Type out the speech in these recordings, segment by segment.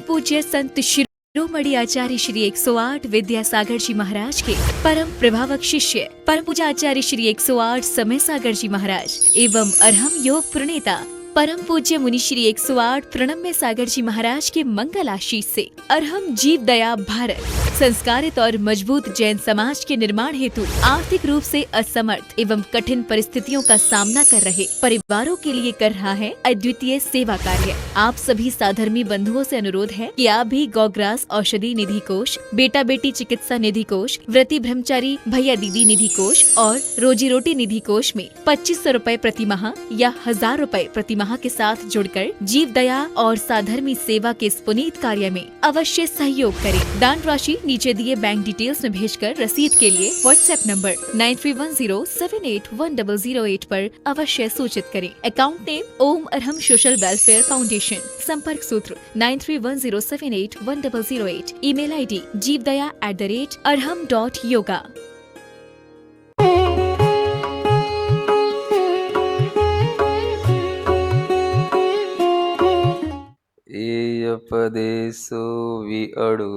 पूज्य संत शिरोमणि आचार्य श्री 108 विद्यासागर जी महाराज के परम प्रभावक शिष्य परम पूज्य आचार्य श्री 108 समय सागर जी महाराज एवं अरहम योग प्रणेता परम पूज्य मुनि श्री 108 प्रणम्य सागर जी महाराज के मंगल आशीष से अरहम जीव दया भारत संस्कारित और मजबूत जैन समाज के निर्माण हेतु आर्थिक रूप से असमर्थ एवं कठिन परिस्थितियों का सामना कर रहे परिवारों के लिए कर रहा है अद्वितीय सेवा कार्य। आप सभी साधर्मी बंधुओं से अनुरोध है कि आप भी गौग्रास औषधि निधि कोष, बेटा बेटी चिकित्सा निधि कोष, व्रती ब्रह्मचारी भैया दीदी निधि कोष और रोजी रोटी निधि कोष में 2500 रूपए प्रति माह या 1000 रूपए प्रति माह के साथ जुड़कर जीव दया और साधर्मी सेवा के इस पुनीत कार्य में अवश्य सहयोग करें। दान राशि नीचे दिए बैंक डिटेल्स में भेजकर रसीद के लिए व्हाट्सएप नंबर 9310781008 पर अवश्य सूचित करें। अकाउंट नेम ओम अरहम सोशल वेलफेयर फाउंडेशन। संपर्क सूत्र 9310781008। Email ID jeevdaya@arham.yoga। एयपदेशो विअडु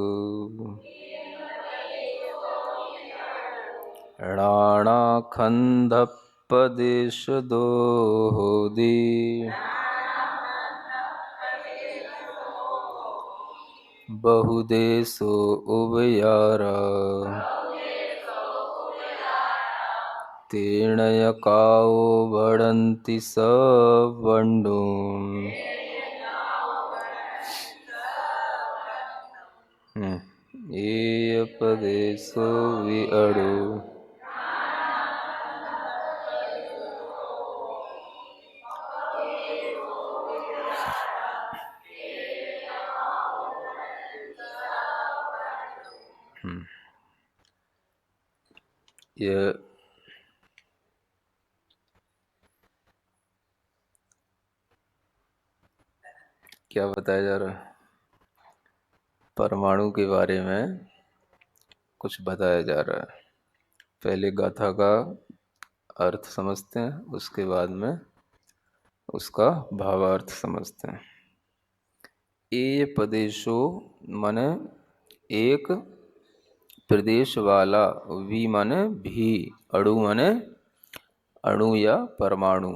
राणाखंदपदेशदोहोदि बहुदेशो उभयारा तीर्णयकाओ भड़न्ति सवंडो एयपदेशो विअडु यह क्या बताया जा रहा है? परमाणु के बारे में कुछ बताया जा रहा है। पहले गाथा का अर्थ समझते हैं, उसके बाद में उसका भावार्थ समझते हैं। ए प्रदेशो माने एक प्रदेश वाला, वी माने भी, अणु माने अणु या परमाणु।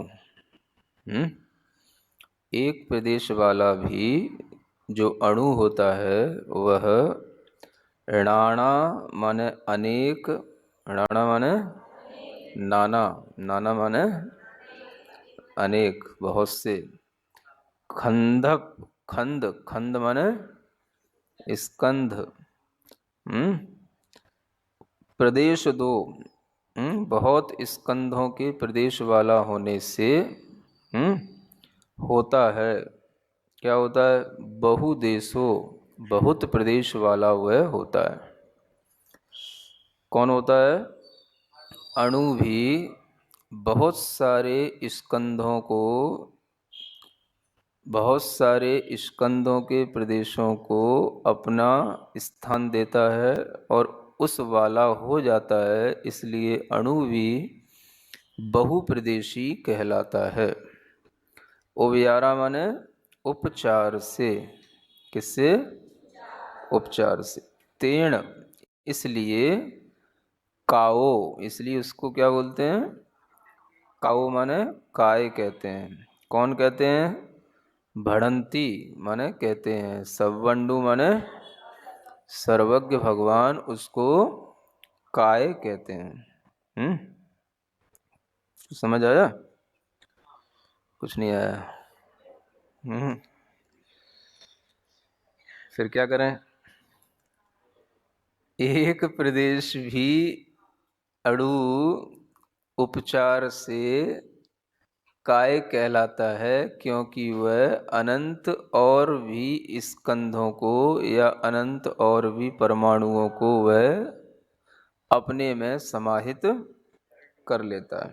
एक प्रदेश वाला भी जो अणु होता है वह णाणा माने अनेक, णाणा माने नाना, नाना माने अनेक, बहुत से, खंदप, खंड, खंड माने स्कंध, प्रदेश दो, बहुत स्कंधों के प्रदेश वाला होने से होता है। क्या होता है? बहुदेशो, बहुत प्रदेश वाला वह होता है। कौन होता है? अणु भी बहुत सारे स्कंधों को, बहुत सारे स्कंधों के प्रदेशों को अपना स्थान देता है और उस वाला हो जाता है, इसलिए अणु भी बहुप्रदेशी कहलाता है। ओव्यारा माने उपचार से, किससे? उपचार से। तेण, इसलिए, काओ, इसलिए उसको क्या बोलते हैं? काओ माने काय कहते हैं। कौन कहते हैं? भड़ंती माने कहते हैं। सवंडु माने सर्वज्ञ भगवान, उसको काय कहते हैं। समझ आया? कुछ नहीं आया? फिर क्या करें? एक प्रदेश भी अणु उपचार से काय कहलाता है, क्योंकि वह अनंत और भी स्कंधों को या अनंत और भी परमाणुओं को वह अपने में समाहित कर लेता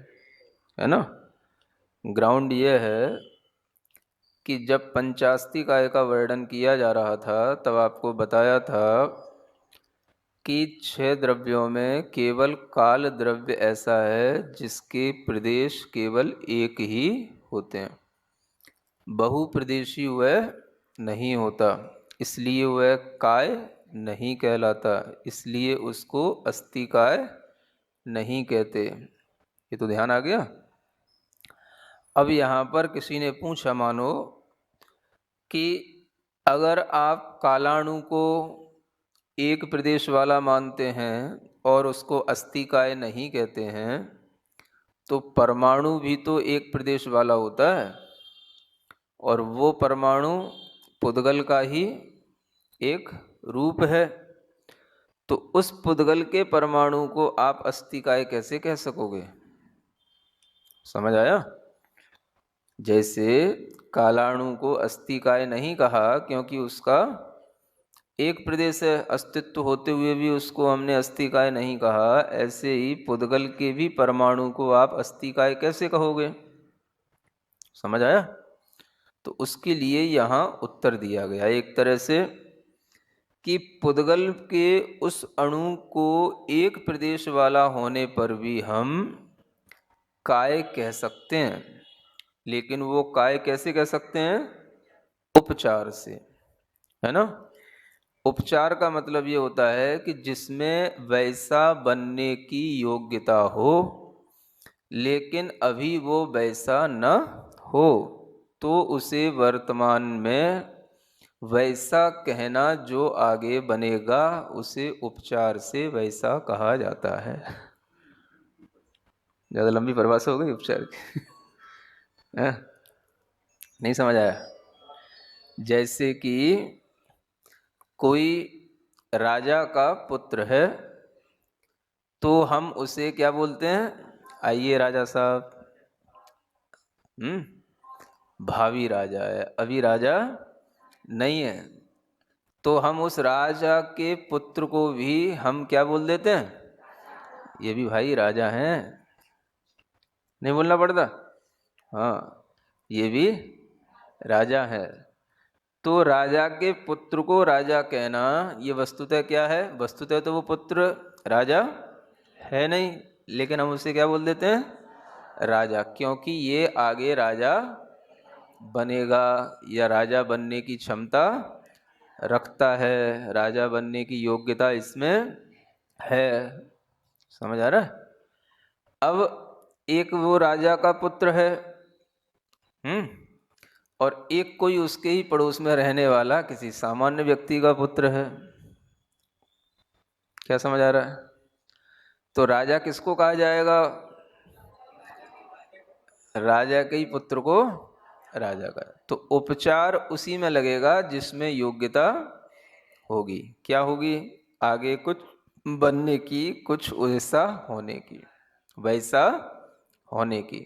है ना। ग्राउंड यह है कि जब पंचास्ति काय का वर्णन किया जा रहा था तब आपको बताया था कि 6 द्रव्यों में केवल काल द्रव्य ऐसा है जिसके प्रदेश केवल एक ही होते हैं, बहुप्रदेशी वह नहीं होता। इसलिए वह काय नहीं कहलाता, इसलिए उसको अस्थिकाय नहीं कहते। ये तो ध्यान आ गया। अब यहाँ पर किसी ने पूछा, मानो कि अगर आप कालाणु को एक प्रदेश वाला मानते हैं और उसको अस्थिकाय नहीं कहते हैं, तो परमाणु भी तो एक प्रदेश वाला होता है, और वो परमाणु पुद्गल का ही एक रूप है। तो उस पुद्गल के परमाणु को आप अस्थिकाय कैसे कह सकोगे? समझ आया? जैसे कालाणु को अस्थिकाय नहीं कहा क्योंकि उसका एक प्रदेश है, अस्तित्व होते हुए भी उसको हमने अस्थिकाय नहीं कहा, ऐसे ही पुद्गल के भी परमाणु को आप अस्थिकाय कैसे कहोगे? समझ आया? तो उसके लिए यहाँ उत्तर दिया गया एक तरह से कि पुद्गल के उस अणु को एक प्रदेश वाला होने पर भी हम काय कह सकते हैं, लेकिन वो काय कैसे कह सकते हैं? उपचार से, है ना। उपचार का मतलब ये होता है कि जिसमें वैसा बनने की योग्यता हो, लेकिन अभी वो वैसा न हो, तो उसे वर्तमान में वैसा कहना जो आगे बनेगा उसे उपचार से वैसा कहा जाता है। ज़्यादा लंबी परिभाषा हो गई उपचार की। नहीं समझ आया? जैसे कि कोई राजा का पुत्र है, तो हम उसे क्या बोलते हैं? आइए राजा साहब। भावी राजा है, अभी राजा नहीं है, तो हम उस राजा के पुत्र को भी हम क्या बोल देते हैं? ये भी भाई राजा हैं, नहीं बोलना पड़ता? हाँ, ये भी राजा है। तो राजा के पुत्र को राजा कहना ये वस्तुतः क्या है? वस्तुतः तो वो पुत्र राजा है नहीं, लेकिन हम उसे क्या बोल देते हैं? राजा, क्योंकि ये आगे राजा बनेगा या राजा बनने की क्षमता रखता है, राजा बनने की योग्यता इसमें है। समझ आ रहा है? अब एक वो राजा का पुत्र है, और एक कोई उसके ही पड़ोस में रहने वाला किसी सामान्य व्यक्ति का पुत्र है। क्या समझ आ रहा है? तो राजा किसको कहा जाएगा? राजा के ही पुत्र को राजा का। तो उपचार उसी में लगेगा जिसमें योग्यता होगी। क्या होगी? आगे कुछ बनने की, कुछ वैसा होने की, वैसा होने की।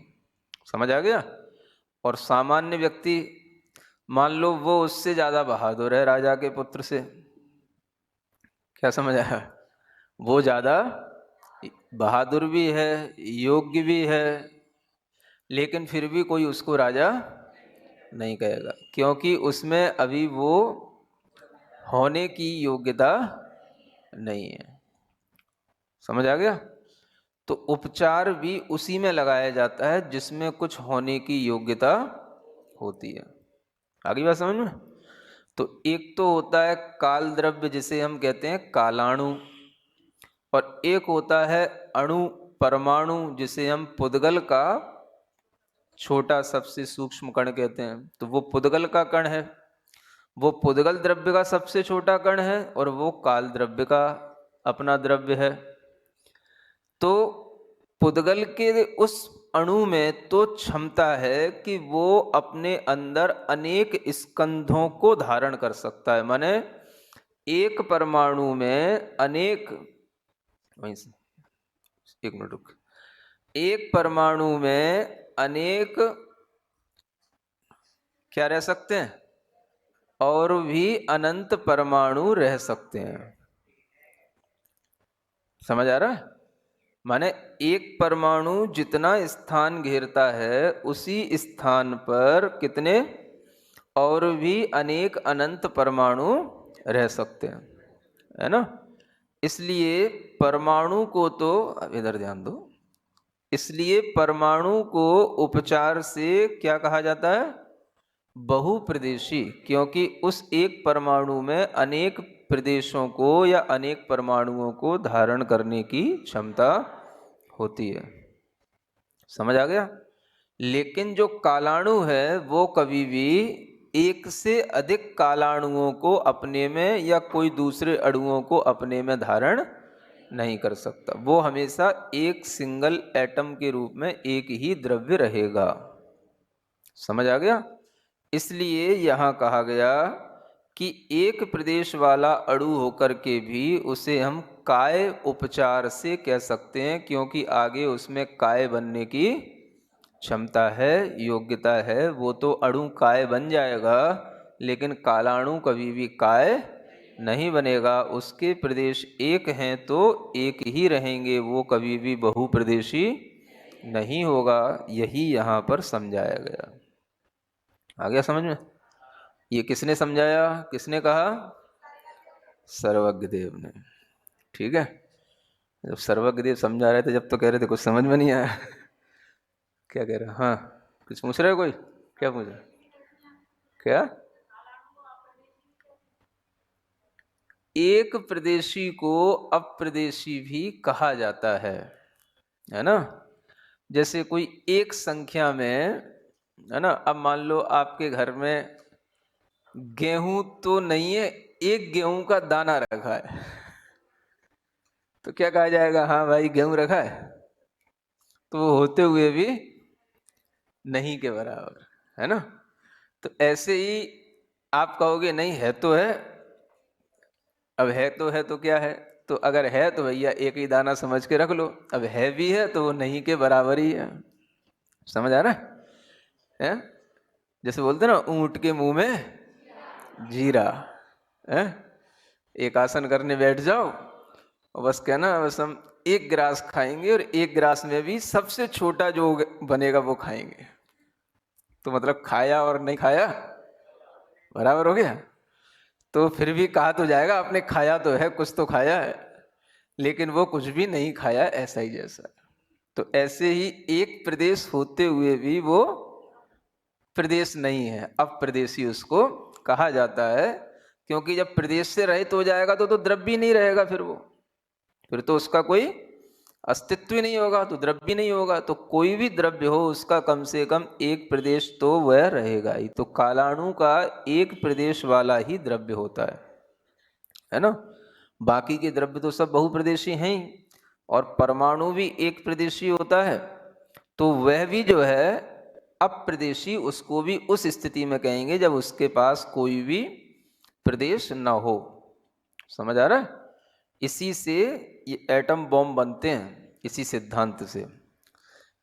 समझ आ गया? और सामान्य व्यक्ति, मान लो वो उससे ज़्यादा बहादुर है राजा के पुत्र से। क्या समझ आया? वो ज़्यादा बहादुर भी है, योग्य भी है, लेकिन फिर भी कोई उसको राजा नहीं कहेगा, क्योंकि उसमें अभी वो होने की योग्यता नहीं है। समझ आ गया? तो उपचार भी उसी में लगाया जाता है जिसमें कुछ होने की योग्यता होती है। आगे बात समझ में? तो एक तो होता है काल द्रव्य जिसे हम कहते हैं कालाणु, और एक होता है अणु परमाणु जिसे हम पुद्गल का छोटा सबसे सूक्ष्म कण कहते हैं। तो वो पुद्गल का कण है, वो पुद्गल द्रव्य का सबसे छोटा कण है, और वो काल द्रव्य का अपना द्रव्य है। तो पुद्गल के उस अणु में तो क्षमता है कि वो अपने अंदर अनेक स्कंधों को धारण कर सकता है। माने एक परमाणु में अनेक, वहीं से एक मिनट रुक, एक परमाणु में अनेक क्या रह सकते हैं? और भी अनंत परमाणु रह सकते हैं। समझ आ रहा है? माने एक परमाणु जितना स्थान घेरता है उसी स्थान पर कितने और भी अनेक अनंत परमाणु रह सकते हैं, है ना। इसलिए परमाणु को तो, अब इधर ध्यान दो, इसलिए परमाणु को उपचार से क्या कहा जाता है? बहुप्रदेशी, क्योंकि उस एक परमाणु में अनेक प्रदेशों को या अनेक परमाणुओं को धारण करने की क्षमता होती है। समझ आ गया? लेकिन जो कालाणु है वो कभी भी एक से अधिक कालाणुओं को अपने में या कोई दूसरे अणुओं को अपने में धारण नहीं कर सकता। वो हमेशा एक सिंगल एटम के रूप में एक ही द्रव्य रहेगा। समझ आ गया? इसलिए यहाँ कहा गया कि एक प्रदेश वाला अणु होकर के भी उसे हम काय उपचार से कह सकते हैं, क्योंकि आगे उसमें काय बनने की क्षमता है, योग्यता है। वो तो अणु काय बन जाएगा, लेकिन कालाणु कभी भी काय नहीं बनेगा। उसके प्रदेश एक हैं तो एक ही रहेंगे, वो कभी भी बहुप्रदेशी नहीं होगा। यही यहाँ पर समझाया गया। आ गया समझ में? ये किसने समझाया, किसने कहा? सर्वज्ञ देव ने। ठीक है, जब सर्वज्ञ देव समझा रहे थे, जब तो कह रहे थे कुछ समझ में नहीं आया। क्या कह रहे? हाँ, कुछ पूछ रहे हो? कोई क्या पूछ रहे? क्या? एक प्रदेशी को अप्रदेशी भी कहा जाता है ना? जैसे कोई एक संख्या में, है ना, अब मान लो आपके घर में गेहूं तो नहीं है, एक गेहूं का दाना रखा है, तो क्या कहा जाएगा? हाँ भाई गेहूं रखा है। तो वो होते हुए भी नहीं के बराबर, है ना? तो ऐसे ही आप कहोगे नहीं है तो है। अब है तो क्या है? तो अगर है तो भैया एक ही दाना समझ के रख लो। अब है भी है तो वो नहीं के बराबर ही है। समझ आ रहा है? जैसे बोलते ना, ऊंट के मुंह में जीरा है। एक आसन करने बैठ जाओ और बस कहना, बस हम एक गिलास खाएंगे और एक गिलास में भी सबसे छोटा जो बनेगा वो खाएंगे। तो मतलब खाया और नहीं खाया बराबर हो गया। तो फिर भी कहा तो जाएगा आपने खाया तो है, कुछ तो खाया है, लेकिन वो कुछ भी नहीं खाया, ऐसा ही जैसा। तो ऐसे ही एक प्रदेश होते हुए भी वो प्रदेश नहीं है, अप्रदेशी उसको कहा जाता है। क्योंकि जब प्रदेश से रहित हो जाएगा तो द्रव्य ही नहीं रहेगा, फिर तो उसका कोई अस्तित्व ही नहीं होगा, तो द्रव्य नहीं होगा। तो कोई भी द्रव्य हो उसका कम से कम एक प्रदेश तो वह रहेगा ही। तो कालाणु का एक प्रदेश वाला ही द्रव्य होता है ना? बाकी के द्रव्य तो सब बहुप्रदेशी हैं ही, और परमाणु भी एक प्रदेशी होता है। तो वह भी जो है अप्रदेशी, उसको भी उस स्थिति में कहेंगे जब उसके पास कोई भी प्रदेश न हो। समझ आ रहा है? इसी से ये एटम बॉम्ब बनते हैं, इसी सिद्धांत से।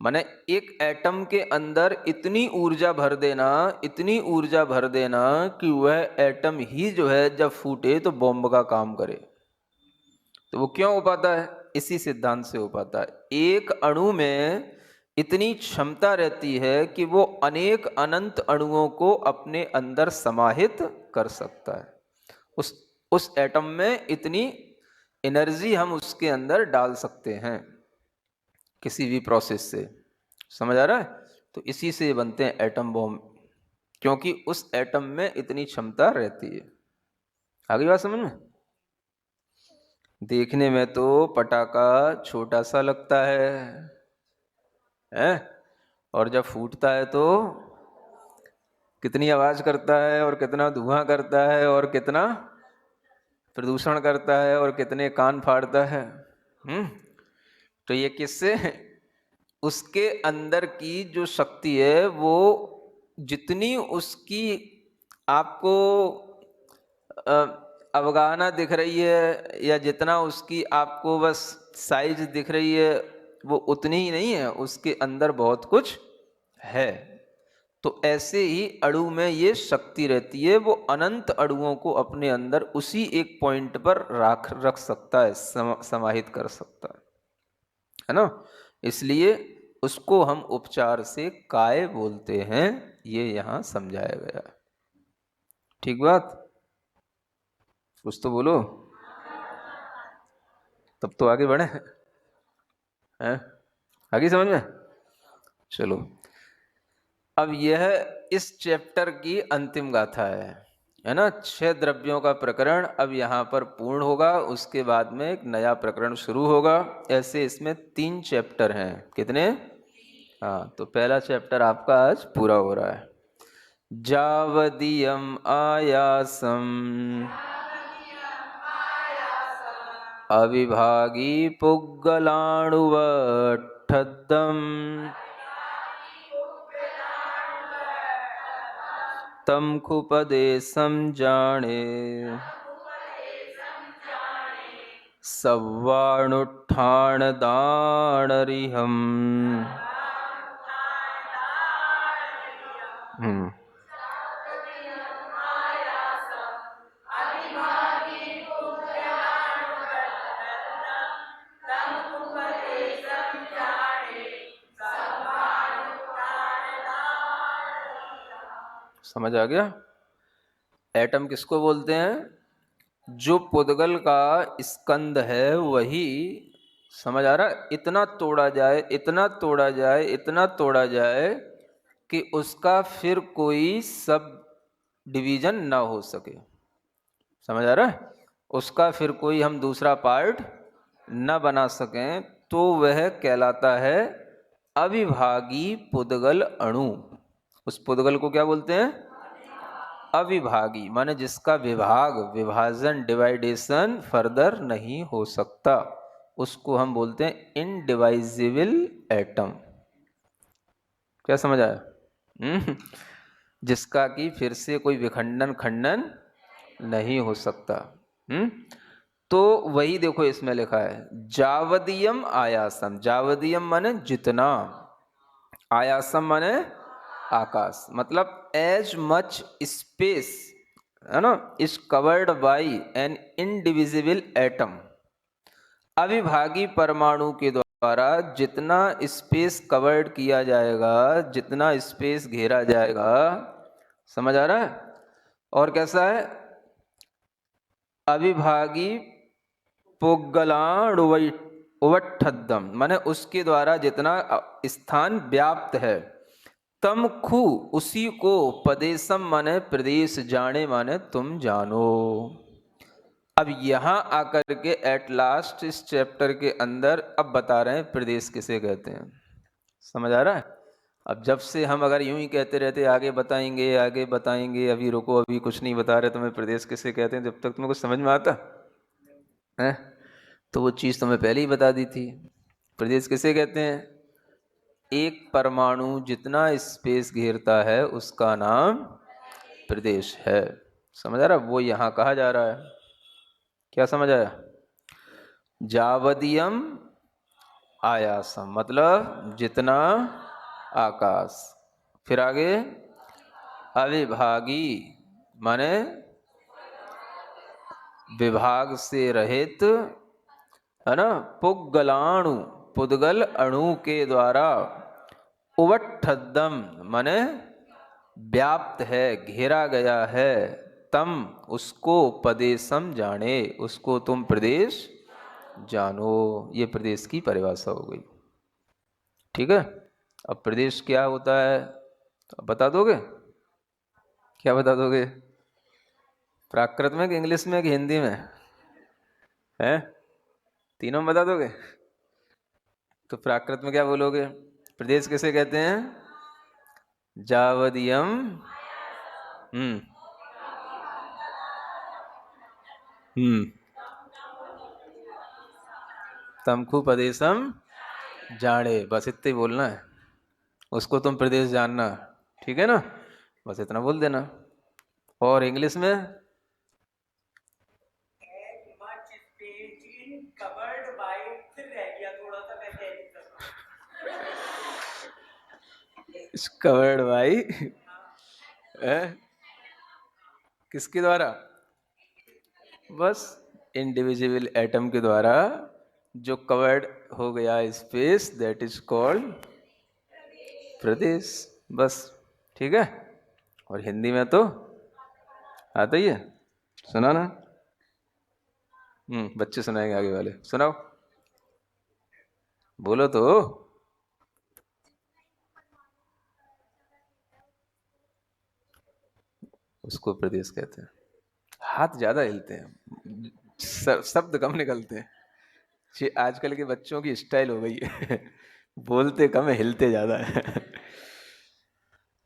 माने एक एटम के अंदर इतनी ऊर्जा भर देना, इतनी ऊर्जा भर देना कि वह एटम ही जो है जब फूटे तो बॉम्ब का काम करे। तो वो क्यों हो पाता है? इसी सिद्धांत से हो पाता है। एक अणु में इतनी क्षमता रहती है कि वो अनेक अनंत अणुओं को अपने अंदर समाहित कर सकता है। उस एटम में इतनी एनर्जी हम उसके अंदर डाल सकते हैं किसी भी प्रोसेस से। समझ आ रहा है? तो इसी से बनते हैं एटम बॉम्ब, क्योंकि उस एटम में इतनी क्षमता रहती है। आगे बात समझ में? देखने में तो पटाखा छोटा सा लगता है? और जब फूटता है तो कितनी आवाज करता है, और कितना धुआं करता है, और कितना प्रदूषण करता है, और कितने कान फाड़ता है। तो ये किससे? उसके अंदर की जो शक्ति है, वो जितनी उसकी आपको अवगाहना दिख रही है, या जितना उसकी आपको बस साइज दिख रही है, वो उतनी ही नहीं है, उसके अंदर बहुत कुछ है। तो ऐसे ही अणु में ये शक्ति रहती है, वो अनंत अणुओं को अपने अंदर उसी एक पॉइंट पर रख सकता है, समाहित कर सकता है ना? इसलिए उसको हम उपचार से काय बोलते हैं। ये यहाँ समझाया गया। ठीक बात? कुछ तो बोलो, तब तो आगे बढ़े हैं। आगे समझ में? चलो, अब यह इस चैप्टर की अंतिम गाथा है ना। 6 द्रव्यों का प्रकरण अब यहाँ पर पूर्ण होगा, उसके बाद में एक नया प्रकरण शुरू होगा। ऐसे इसमें 3 चैप्टर हैं। कितने? हाँ, तो पहला चैप्टर आपका आज पूरा हो रहा है। जावदीयम आयासम अविभागी पुग्गलाणुवठद्दम तम खुपदे समजाणे सव्वाणुत्थान दाणरिहम। समझ आ गया? एटम किसको बोलते हैं? जो पुद्गल का स्कंद है वही, समझ आ रहा है, इतना तोड़ा जाए, इतना तोड़ा जाए, इतना तोड़ा जाए कि उसका फिर कोई सब डिवीजन ना हो सके। समझ आ रहा है? उसका फिर कोई हम दूसरा पार्ट न बना सकें, तो वह कहलाता है अविभागी पुद्गल अणु। उस पुद्गल को क्या बोलते हैं? अविभागी, माने जिसका विभाग, विभाजन, डिवाइडेशन फर्दर नहीं हो सकता, उसको हम बोलते हैं इनडिवाइजिबल एटम। क्या समझ आया? जिसका कि फिर से कोई विखंडन खंडन नहीं हो सकता। तो वही देखो इसमें लिखा है जावदीयम आयासम। जावदीयम माने जितना, आयासम माने आकाश, मतलब एज मच स्पेस, है ना, is covered by an indivisible atom. अविभागी परमाणु के द्वारा जितना स्पेस कवर्ड किया जाएगा, जितना स्पेस घेरा जाएगा, समझ आ रहा है? और कैसा है? अविभागी पुग्गलाणुवठद्दम, माने उसके द्वारा जितना स्थान व्याप्त है। तम खु, उसी को, पदेशम माने प्रदेश, जाने माने तुम जानो। अब यहां आकर के एट लास्ट इस चैप्टर के अंदर अब बता रहे हैं प्रदेश किसे कहते हैं। समझ आ रहा है? अब जब से हम अगर यूं ही कहते रहते आगे बताएंगे आगे बताएंगे, अभी रुको अभी कुछ नहीं बता रहे तुम्हें प्रदेश किसे कहते हैं, जब तक तुम्हें कुछ समझ में आता है तो वो चीज़ तुम्हें पहले ही बता दी थी। प्रदेश किसे कहते हैं? एक परमाणु जितना स्पेस घेरता है उसका नाम प्रदेश है। समझ आ रहा? वो यहाँ कहा जा रहा है। क्या समझ आया? जावदीयम आयासम मतलब जितना आकाश। फिर आगे अविभागी माने विभाग से रहित, है ना, पुग्गलाणु पुद्गल अणु के द्वारा, उवठद्दम माने व्याप्त है, घेरा गया है, तम उसको, पदेशम जाने उसको तुम प्रदेश जानो। ये प्रदेश की परिभाषा हो गई। ठीक है? अब प्रदेश क्या होता है तो बता दोगे? क्या बता दोगे? प्राकृत में कि इंग्लिश में कि हिंदी में है? तीनों में बता दोगे? तो प्राकृत में क्या बोलोगे? प्रदेश किसे कहते हैं? जावदीयम तमखु प्रदेशम जाने, बस इतना ही बोलना है, उसको तुम प्रदेश जानना। ठीक है ना? बस इतना बोल देना। और इंग्लिश में कवर्ड बाई किसके द्वारा? बस इंडिविजुअल एटम के द्वारा जो कवर्ड हो गया स्पेस, दैट इज कॉल्ड प्रदेश। बस। ठीक है? और हिंदी में तो आता ही है, सुना ना? बच्चे सुनाएंगे, आगे वाले सुनाओ, बोलो तो। उसको प्रदेश कहते हैं। हाथ ज्यादा हिलते हैं, शब्द कम निकलते हैं। ये आजकल के बच्चों की स्टाइल हो गई है बोलते कम है, हिलते ज्यादा है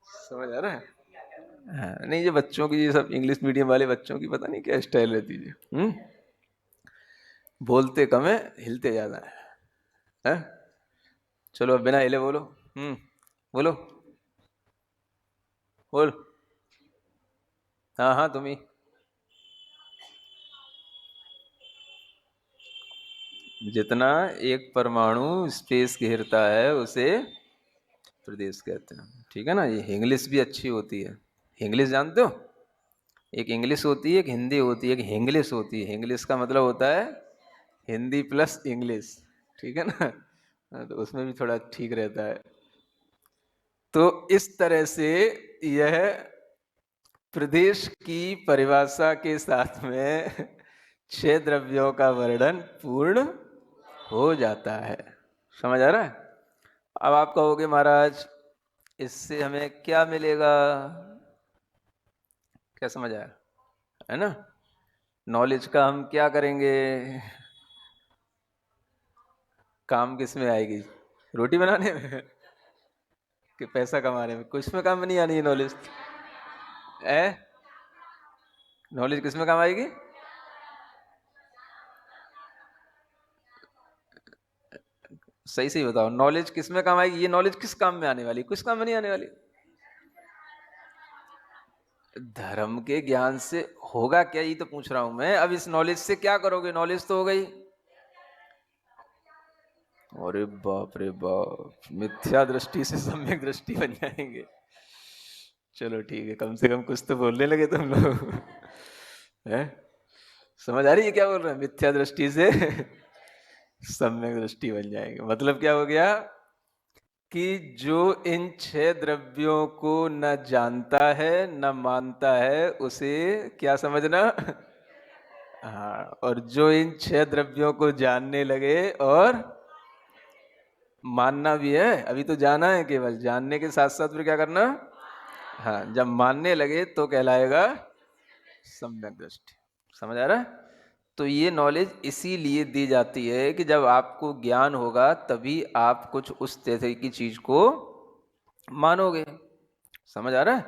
समझ आ रहा है? हाँ, नहीं ये बच्चों की, ये सब इंग्लिश मीडियम वाले बच्चों की पता नहीं क्या स्टाइल रहती है। बोलते कम है, हिलते ज्यादा है? चलो अब बिना हिले बोलो। बोलो, बोल। हाँ हाँ तुम ही। जितना एक परमाणु स्पेस घेरता है उसे प्रदेश कहते हैं, ठीक है ना। ये इंग्लिश भी अच्छी होती है। इंग्लिश जानते हो? एक इंग्लिश होती है, एक हिंदी होती है, एक हिंग्लिश होती है। इंग्लिश का मतलब होता है हिंदी प्लस इंग्लिश, ठीक है ना। तो उसमें भी थोड़ा ठीक रहता है। तो इस तरह से यह प्रदेश की परिभाषा के साथ में 6 द्रव्यों का वर्णन पूर्ण हो जाता है। समझ आ रहा है? अब आप कहोगे महाराज इससे हमें क्या मिलेगा? क्या समझ आया? है ना? नॉलेज का हम क्या करेंगे? काम किस में आएगी? रोटी बनाने में कि पैसा कमाने में? कुछ में काम नहीं आनी है नॉलेज। नॉलेज किस में काम आएगी? सही सही बताओ, नॉलेज किस में काम आएगी? ये नॉलेज किस काम में आने वाली? कुछ काम में नहीं आने वाली। धर्म के ज्ञान से होगा क्या, ये तो पूछ रहा हूं मैं। अब इस नॉलेज से क्या करोगे? नॉलेज तो हो गई। अरे बाप रे बाप, मिथ्या दृष्टि से सम्यक दृष्टि बन जाएंगे। चलो ठीक है, कम से कम कुछ तो बोलने लगे तुम लोग हैं? समझ आ रही है क्या बोल रहे हैं? मिथ्या दृष्टि से सम्यक दृष्टि बन जाएंगे। मतलब क्या हो गया कि जो इन 6 द्रव्यों को न जानता है न मानता है उसे क्या समझना? हाँ, और जो इन 6 द्रव्यों को जानने लगे और मानना भी है, अभी तो जाना है, केवल जानने के साथ साथ फिर क्या करना? हाँ, जब मानने लगे तो कहलाएगा सम्यक दृष्टि। समझ आ रहा है? तो ये नॉलेज इसीलिए दी जाती है कि जब आपको ज्ञान होगा तभी आप कुछ उस तरह की चीज को मानोगे। समझ आ रहा है?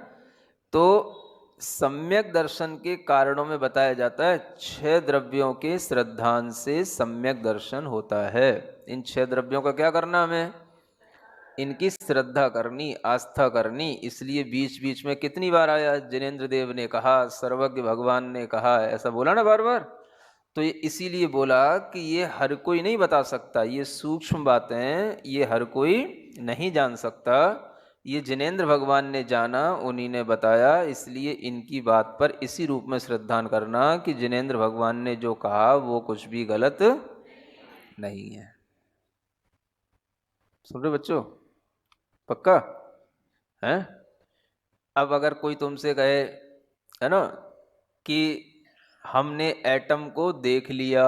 तो सम्यक दर्शन के कारणों में बताया जाता है 6 द्रव्यों के श्रद्धान से सम्यक दर्शन होता है। इन 6 द्रव्यों का क्या करना? हमें इनकी श्रद्धा करनी, आस्था करनी। इसलिए बीच बीच में कितनी बार आया, जिनेंद्र देव ने कहा, सर्वज्ञ भगवान ने कहा, ऐसा बोला ना बार बार। तो ये इसीलिए बोला कि ये हर कोई नहीं बता सकता, ये सूक्ष्म बातें ये हर कोई नहीं जान सकता। ये जिनेंद्र भगवान ने जाना, उन्हीं ने बताया। इसलिए इनकी बात पर इसी रूप में श्रद्धान करना कि जिनेंद्र भगवान ने जो कहा वो कुछ भी गलत नहीं है। सुन रहे बच्चों? पक्का है? अब अगर कोई तुमसे कहे, है ना, कि हमने एटम को देख लिया,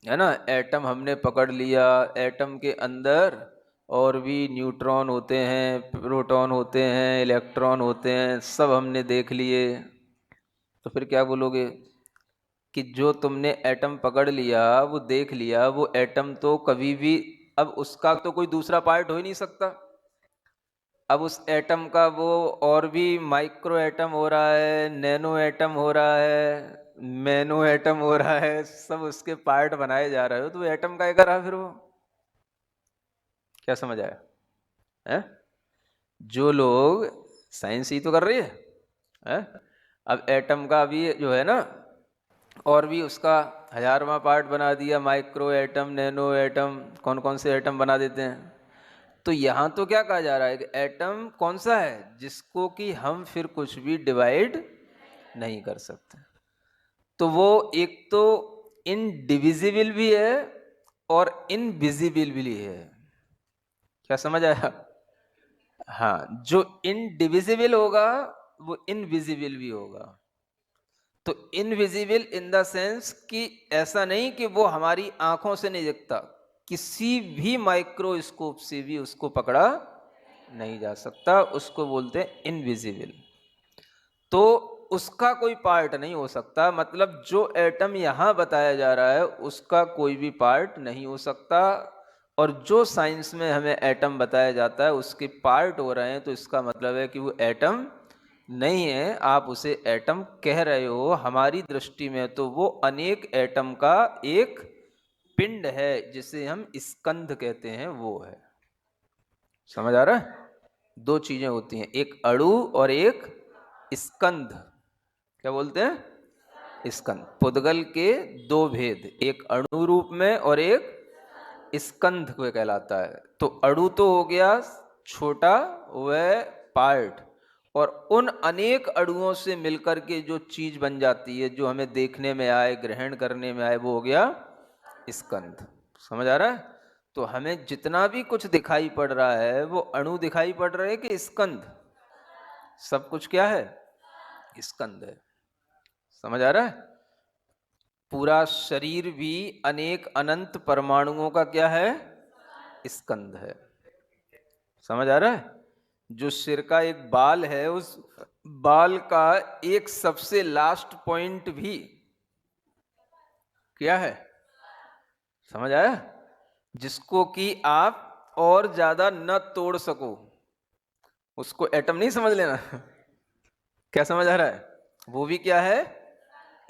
है ना, एटम हमने पकड़ लिया, एटम के अंदर और भी न्यूट्रॉन होते हैं, प्रोटॉन होते हैं, इलेक्ट्रॉन होते हैं, सब हमने देख लिए। तो फिर क्या बोलोगे कि जो तुमने एटम पकड़ लिया, वो देख लिया, वो एटम तो कभी भी, अब उसका तो कोई दूसरा पार्ट हो ही नहीं सकता। अब उस एटम का वो और भी माइक्रो एटम हो रहा है, नैनो एटम हो रहा है, मैनो एटम हो रहा है, सब उसके पार्ट बनाए जा रहे हो, तो एटम का एक रहा फिर वो। क्या समझ आया? है? जो लोग साइंस ही तो कर रही है? अब एटम का भी जो है ना, और भी उसका 1000वां पार्ट बना दिया, माइक्रो एटम, नैनो एटम, कौन कौन से एटम बना देते हैं। तो यहां तो क्या कहा जा रहा है कि एटम कौन सा है? जिसको कि हम फिर कुछ भी डिवाइड नहीं कर सकते। तो वो एक तो इनडिविजिबल भी है और इनविजिबल भी है। क्या समझ आया? हाँ, जो इनडिविजिबल होगा वो इनविजिबल भी होगा। तो इनविजिबल इन द सेंस कि ऐसा नहीं कि वो हमारी आंखों से नहीं दिखता, किसी भी माइक्रोस्कोप से भी उसको पकड़ा नहीं जा सकता, उसको बोलते हैं इनविजिबल। तो उसका कोई पार्ट नहीं हो सकता, मतलब जो एटम यहाँ बताया जा रहा है उसका कोई भी पार्ट नहीं हो सकता, और जो साइंस में हमें एटम बताया जाता है उसके पार्ट हो रहे हैं, तो इसका मतलब है कि वो एटम नहीं है, आप उसे एटम कह रहे हो। हमारी दृष्टि में तो वो अनेक एटम का एक पिंड है जिसे हम स्कंध कहते हैं, वो है। समझ आ रहा है? दो चीजें होती हैं, एक अणु और एक स्कंध। क्या बोलते हैं? स्कंध। पुद्गल के दो भेद, एक अणु रूप में और एक स्कंध को कहलाता है। तो अणु तो हो गया छोटा, वह पार्ट, और उन अनेक अणुओं से मिलकर के जो चीज बन जाती है, जो हमें देखने में आए, ग्रहण करने में आए, वो हो गया स्कंध। समझ आ रहा है? तो हमें जितना भी कुछ दिखाई पड़ रहा है वो अणु दिखाई पड़ रहे हैं कि स्कंध? सब कुछ क्या है? स्कंध है। समझ आ रहा है? पूरा शरीर भी अनेक अनंत परमाणुओं का क्या है? स्कंध है। समझ आ रहा है? जो सिर का एक बाल है, उस बाल का एक सबसे लास्ट पॉइंट भी क्या है? समझ आया? जिसको कि आप और ज्यादा न तोड़ सको, उसको एटम नहीं समझ लेना। क्या समझ आ रहा है? वो भी क्या है?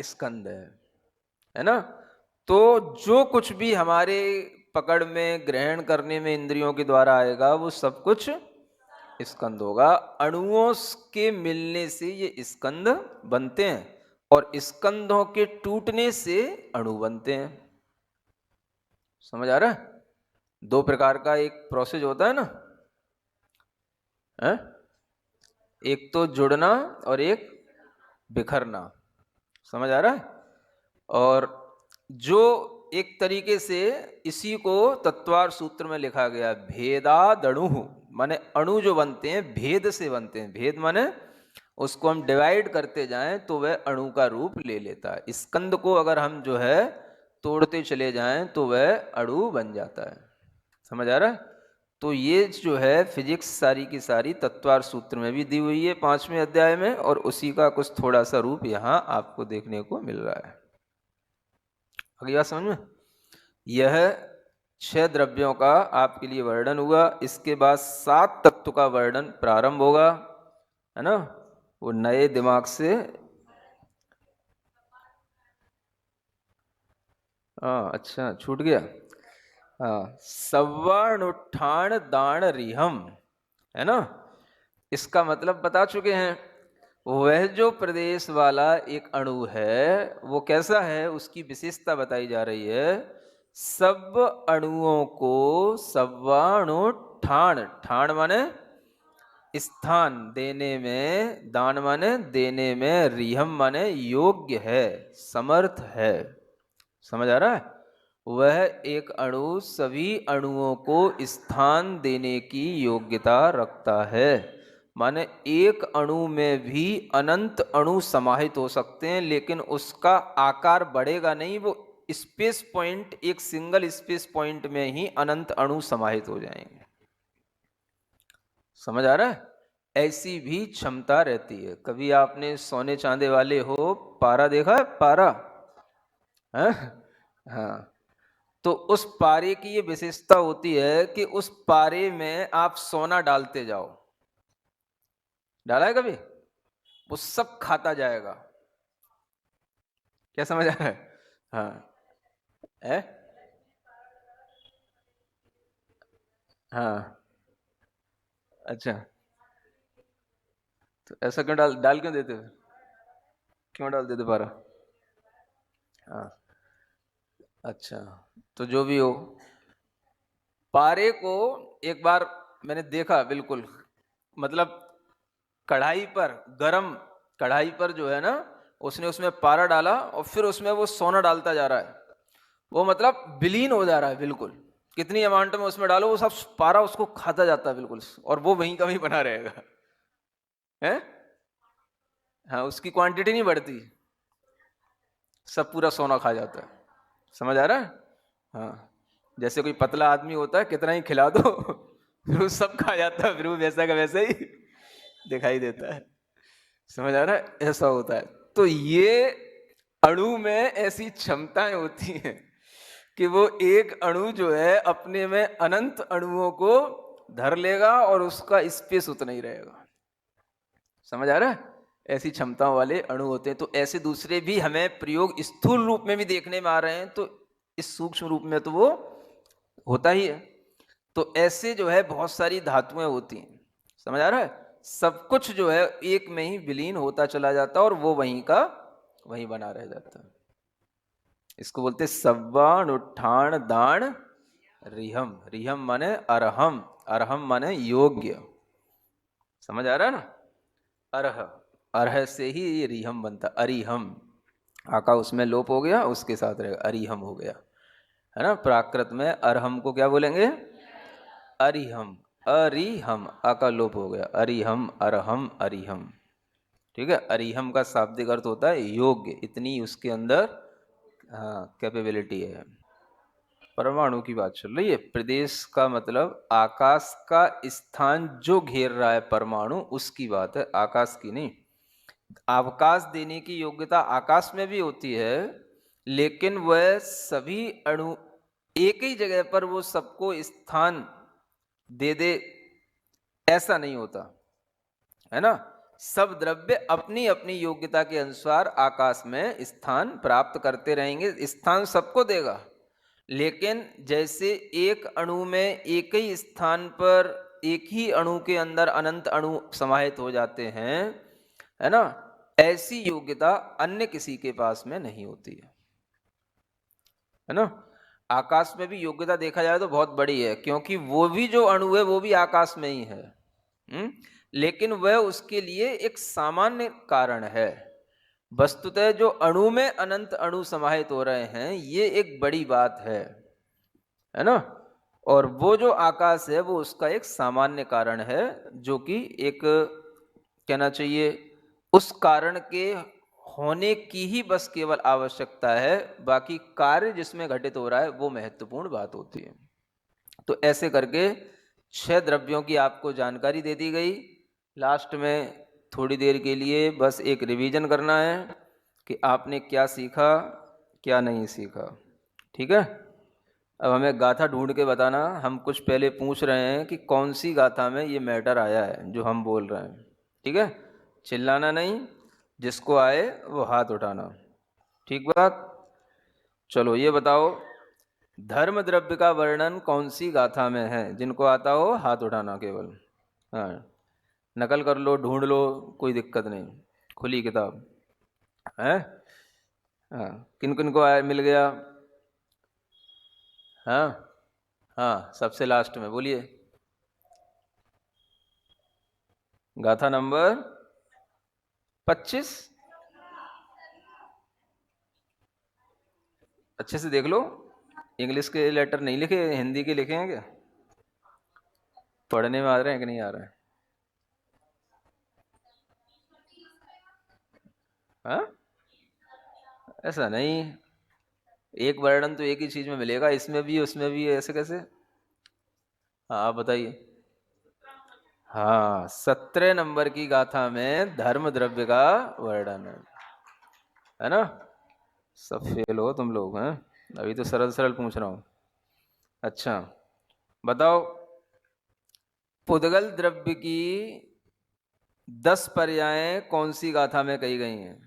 स्कंध है ना? तो जो कुछ भी हमारे पकड़ में, ग्रहण करने में इंद्रियों के द्वारा आएगा, वो सब कुछ स्कंध होगा। अणुओं के मिलने से ये स्कंध बनते हैं, और स्कंधों के टूटने से अणु बनते हैं। समझ आ रहा है? दो प्रकार का एक प्रोसेस होता है ना, है? एक तो जुड़ना और एक बिखरना। समझ आ रहा है? और जो एक तरीके से इसी को तत्वार सूत्र में लिखा गया, भेदादणु, माने अणु जो बनते हैं भेद से बनते हैं। भेद माने उसको हम डिवाइड करते जाएं तो वह अणु का रूप ले लेता है। स्कंद को अगर हम जो है तोड़ते चले जाएं तो वह अणु बन जाता है। समझ आ रहा है? तो ये जो है फिजिक्स सारी की सारी तत्वार सूत्र में भी दी हुई है 5वें अध्याय में, और उसी का कुछ थोड़ा सा रूप यहाँ आपको देखने को मिल रहा है। अगली बात समझ में? यह 6 द्रव्यों का आपके लिए वर्णन हुआ। इसके बाद 7 तत्व का वर्णन प्रारंभ होगा, है ना? वो नए दिमाग से। हाँ, अच्छा, छूट गया। हाँ, सवर्णुत्थान दान रिहम, है ना? इसका मतलब बता चुके हैं। वह जो प्रदेश वाला एक अणु है वो कैसा है, उसकी विशेषता बताई जा रही है। सब अणुओं को सवर्णुत्थान, ठाण माने स्थान देने में, दान माने देने में, रिहम माने योग्य है, समर्थ है। समझ आ रहा है? वह एक अणु सभी अणुओं को स्थान देने की योग्यता रखता है। माने एक अणु में भी अनंत अणु समाहित हो सकते हैं, लेकिन उसका आकार बढ़ेगा नहीं। वो स्पेस पॉइंट, एक सिंगल स्पेस पॉइंट में ही अनंत अणु समाहित हो जाएंगे। समझ आ रहा है? ऐसी भी क्षमता रहती है। कभी आपने सोने चांदी वाले हो पारा देखा है? पारा है? हाँ, तो उस पारे की ये विशेषता होती है कि उस पारे में आप सोना डालते जाओ। डाला है कभी? वो सब खाता जाएगा। क्या समझ आ रहा है? हाँ है? हाँ, अच्छा, तो ऐसा क्यों डाल क्यों देते? क्यों डाल देते पारा? हाँ, अच्छा, तो जो भी हो, पारे को एक बार मैंने देखा, बिल्कुल मतलब कढ़ाई पर, गरम कढ़ाई पर जो है ना, उसने उसमें पारा डाला और फिर उसमें वो सोना डालता जा रहा है। वो मतलब विलीन हो जा रहा है बिल्कुल। कितनी अमाउंट में उसमें डालो, वो सब पारा उसको खाता जाता है बिल्कुल, और वो वहीं का वहीं बना रहेगा, है? हाँ, उसकी क्वांटिटी नहीं बढ़ती, सब पूरा सोना खा जाता है। समझ आ रहा है? हाँ, जैसे कोई पतला आदमी होता है, कितना ही खिला दो फिर वो सब खा जाता है, फिर वो वैसा का वैसा ही दिखाई देता है। समझ आ रहा है? ऐसा होता है। तो ये अणु में ऐसी क्षमताएं होती हैं कि वो एक अणु जो है अपने में अनंत अणुओं को धर लेगा और उसका स्पेस उतना ही रहेगा। समझ आ रहा है? ऐसी क्षमताओं वाले अणु होते हैं। तो ऐसे दूसरे भी हमें प्रयोग स्थूल रूप में भी देखने में आ रहे हैं, तो इस सूक्ष्म रूप में तो वो होता ही है। तो ऐसे जो है बहुत सारी धातुएं होती हैं। समझ आ रहा है? सब कुछ जो है एक में ही विलीन होता चला जाता है और वो वहीं का वहीं बना रह जाता है। इसको बोलते सव्वाण उत्थान दान रिहम। रिहम माने अरहम, अरहम माने योग्य। समझ आ रहा है ना? अरह, अरह से ही ये रिहम बनता, अरिहम। आका उसमें लोप हो गया, उसके साथ रहेगा अरिहम हो गया, है ना? प्राकृत में अरहम को क्या बोलेंगे? अरिहम। अरिहम, आका लोप हो गया, अरिहम, अरहम, अरिहम। ठीक है? अरिहम का शाब्दिक अर्थ होता है योग्य, इतनी उसके अंदर कैपेबिलिटी है। परमाणु की बात चल रही है। प्रदेश का मतलब आकाश का स्थान जो घेर रहा है परमाणु, उसकी बात है, आकाश की नहीं। अवकाश देने की योग्यता आकाश में भी होती है, लेकिन वह सभी अणु एक ही जगह पर वो सबको स्थान दे दे, ऐसा नहीं होता, है ना? सब द्रव्य अपनी अपनी योग्यता के अनुसार आकाश में स्थान प्राप्त करते रहेंगे, स्थान सबको देगा। लेकिन जैसे एक अणु में एक ही स्थान पर एक ही अणु के अंदर अनंत अणु समाहित हो जाते हैं, है ना? ऐसी योग्यता अन्य किसी के पास में नहीं होती है ना? आकाश में भी योग्यता देखा जाए तो बहुत बड़ी है, क्योंकि वो भी जो अणु है वो भी आकाश में ही है। लेकिन वह उसके लिए एक सामान्य कारण है। वस्तुतः जो अणु में अनंत अणु समाहित हो रहे हैं ये एक बड़ी बात है ना? और वो जो आकाश है वो उसका एक सामान्य कारण है, जो कि एक कहना चाहिए उस कारण के होने की ही बस केवल आवश्यकता है, बाकी कार्य जिसमें घटित हो रहा है वो महत्वपूर्ण बात होती है। तो ऐसे करके 6 द्रव्यों की आपको जानकारी दे दी गई। लास्ट में थोड़ी देर के लिए बस एक रिवीजन करना है कि आपने क्या सीखा क्या नहीं सीखा। ठीक है? अब हमें गाथा ढूंढ के बताना। हम कुछ पहले पूछ रहे हैं कि कौन सी गाथा में ये मैटर आया है जो हम बोल रहे हैं। ठीक है? चिल्लाना नहीं, जिसको आए वो हाथ उठाना। ठीक बात? चलो ये बताओ, धर्म द्रव्य का वर्णन कौन सी गाथा में है? जिनको आता हो हाथ उठाना केवल। हाँ, नकल कर लो, ढूंढ लो, कोई दिक्कत नहीं, खुली किताब है। हाँ, किन किन को आया, मिल गया? हाँ हाँ, सबसे लास्ट में बोलिए। गाथा नंबर 25। अच्छे से देख लो, इंग्लिश के लेटर नहीं लिखे, हिंदी के लिखे हैं क्या? पढ़ने में आ रहे हैं कि नहीं आ रहे हैं? हाँ, ऐसा नहीं, एक वर्णन तो एक ही चीज में मिलेगा, इसमें भी उसमें भी, ऐसे कैसे? हाँ आप बताइए। हाँ, 17 नंबर की गाथा में धर्म द्रव्य का वर्णन है ना? सब फेल हो तुम लोग हैं, अभी तो सरल सरल पूछ रहा हूं। अच्छा बताओ, पुद्गल द्रव्य की 10 पर्यायें कौन सी गाथा में कही गई हैं?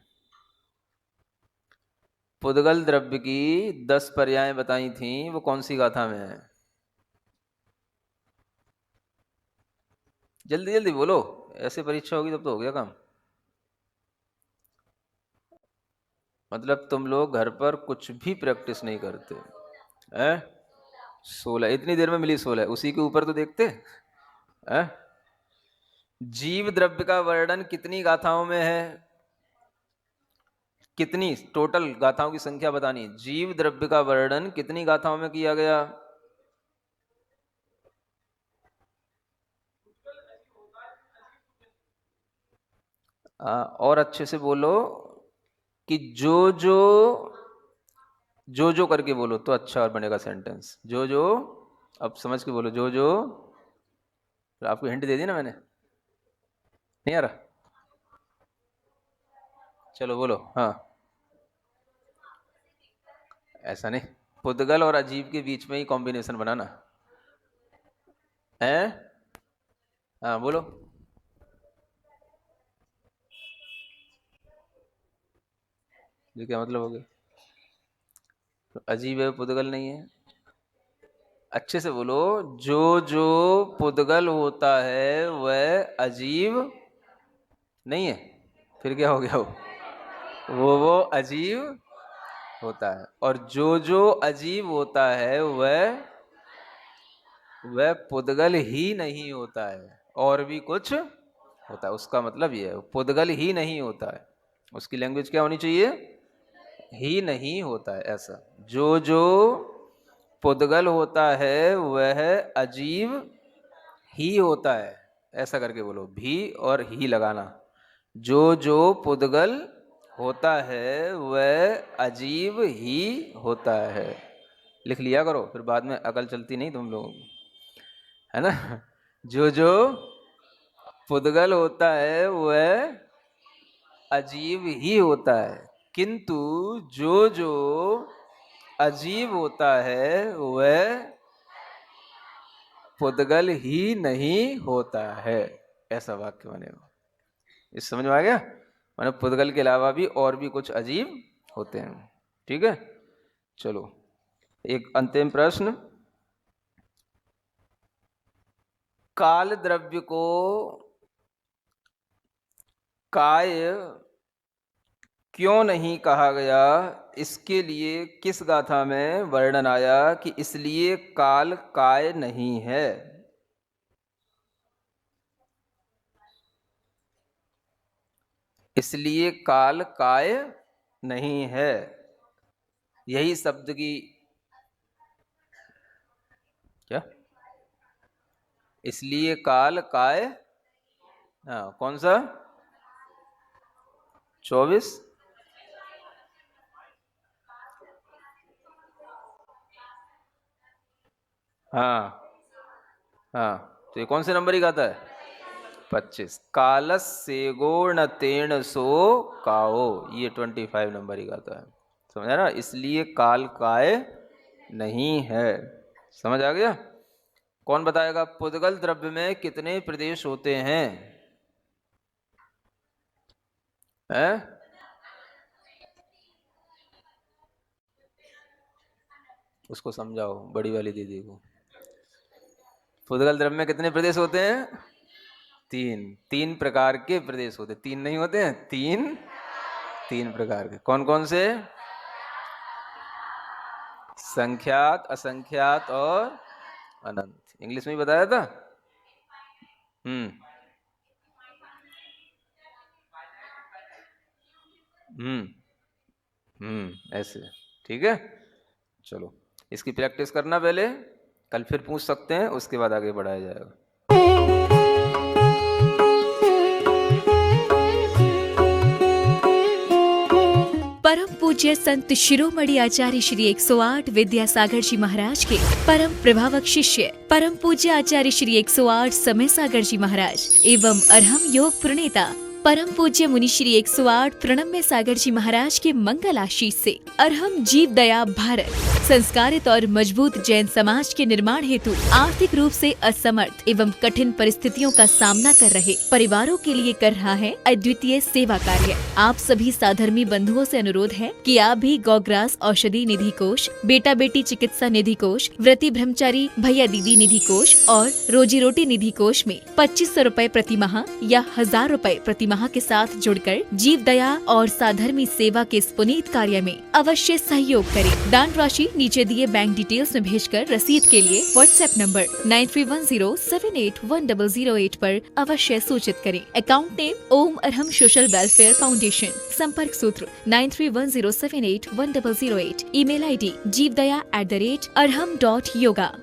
पुद्गल द्रव्य की 10 पर्यायें बताई थी, वो कौन सी गाथा में है? जल्दी जल्दी बोलो, ऐसे परीक्षा होगी तब तो हो गया काम। मतलब तुम लोग घर पर कुछ भी प्रैक्टिस नहीं करते हैं? 16, इतनी देर में मिली 16, उसी के ऊपर तो देखते हैं। जीव द्रव्य का वर्णन कितनी गाथाओं में है? कितनी टोटल गाथाओं की संख्या बतानी। जीव द्रव्य का वर्णन कितनी गाथाओं में किया गया? और अच्छे से बोलो कि जो करके बोलो तो अच्छा और बनेगा सेंटेंस। जो अब समझ के बोलो, जो आपको हिंट दे दी ना मैंने, नहीं आ रहा? चलो बोलो। हाँ, ऐसा नहीं, पुद्गल और अजीब के बीच में ही कॉम्बिनेशन बनाना है। हाँ बोलो। ये क्या मतलब हो गया? तो अजीब है, पुद्गल नहीं है। अच्छे से बोलो। जो जो पुद्गल होता है वह अजीब नहीं है। फिर क्या हो गया? वो अजीब होता है, और जो जो अजीब होता है वह पुद्गल ही नहीं होता है, और भी कुछ होता है। उसका मतलब ये है, पुद्गल ही नहीं होता है। उसकी लैंग्वेज क्या होनी चाहिए? ही नहीं होता है, ऐसा। जो जो पुद्गल होता है वह अजीब ही होता है, ऐसा करके बोलो। भी और ही लगाना। जो जो पुद्गल होता है वह अजीब ही होता है। लिख लिया करो, फिर बाद में अकल चलती नहीं तुम लोगों की, है ना। जो जो पुद्गल होता है वह अजीब ही होता है, किंतु जो जो अजीब होता है वह पुद्गल ही नहीं होता है। ऐसा वाक्य बनेगा। इस समझ में आ गया? माने पुद्गल के अलावा भी और भी कुछ अजीब होते हैं। ठीक है, चलो एक अंतिम प्रश्न। काल द्रव्य को काय क्यों नहीं कहा गया, इसके लिए किस गाथा में वर्णन आया कि इसलिए काल काय नहीं है? इसलिए काल काय नहीं है, यही शब्द की क्या? इसलिए काल काय, हाँ कौन सा? 24। हाँ हाँ, तो ये कौन से नंबर की गाथा है? 25। कालस से गोण तेण सो काओ, ये 25 नंबर की गाथा है। समझा ना? इसलिए काल काय नहीं है। समझ आ गया? कौन बताएगा पुद्गल द्रव्य में कितने प्रदेश होते हैं? हैं? उसको समझाओ, बड़ी वाली दीदी को। पुद्गल द्रव्य में कितने प्रदेश होते हैं? 3। 3 प्रकार के प्रदेश होते, 3 नहीं होते हैं, 3 प्रकार के। कौन कौन से? संख्यात, असंख्यात और अनंत। इंग्लिश में ही बताया था। हम्म ऐसे। ठीक है, चलो इसकी प्रैक्टिस करना पहले, कल फिर पूछ सकते हैं, उसके बाद आगे बढ़ाया जाएगा। परम पूज्य संत शिरोमणि आचार्य श्री 108 विद्यासागर जी महाराज के परम प्रभावक शिष्य परम पूज्य आचार्य श्री 108 समय सागर जी महाराज एवं अरहम योग प्रणेता परम पूज्य मुनि श्री 108 प्रणम्य सागर जी महाराज के मंगल आशीष से अरहम जीव दया भारत संस्कारित और मजबूत जैन समाज के निर्माण हेतु आर्थिक रूप से असमर्थ एवं कठिन परिस्थितियों का सामना कर रहे परिवारों के लिए कर रहा है अद्वितीय सेवा कार्य। आप सभी साधर्मी बंधुओं से अनुरोध है कि आप भी गौग्रास औषधि निधि कोष, बेटा बेटी चिकित्सा निधि कोष, व्रती ब्रह्मचारी भैया दीदी निधि कोष और रोजी रोटी निधि कोष में 2500 रूपए प्रति माह या 1000 रूपए प्रति माह के साथ जुड़कर जीव दया और साधर्मी सेवा के इस पुनीत कार्य में अवश्य सहयोग करें। दान राशि नीचे दिए बैंक डिटेल्स में भेजकर रसीद के लिए व्हाट्सएप नंबर 9310781008 पर अवश्य सूचित करें। अकाउंट नेम ओम अरहम सोशल वेलफेयर फाउंडेशन। संपर्क सूत्र 9310781008। Email ID jeevdaya@arham.yoga।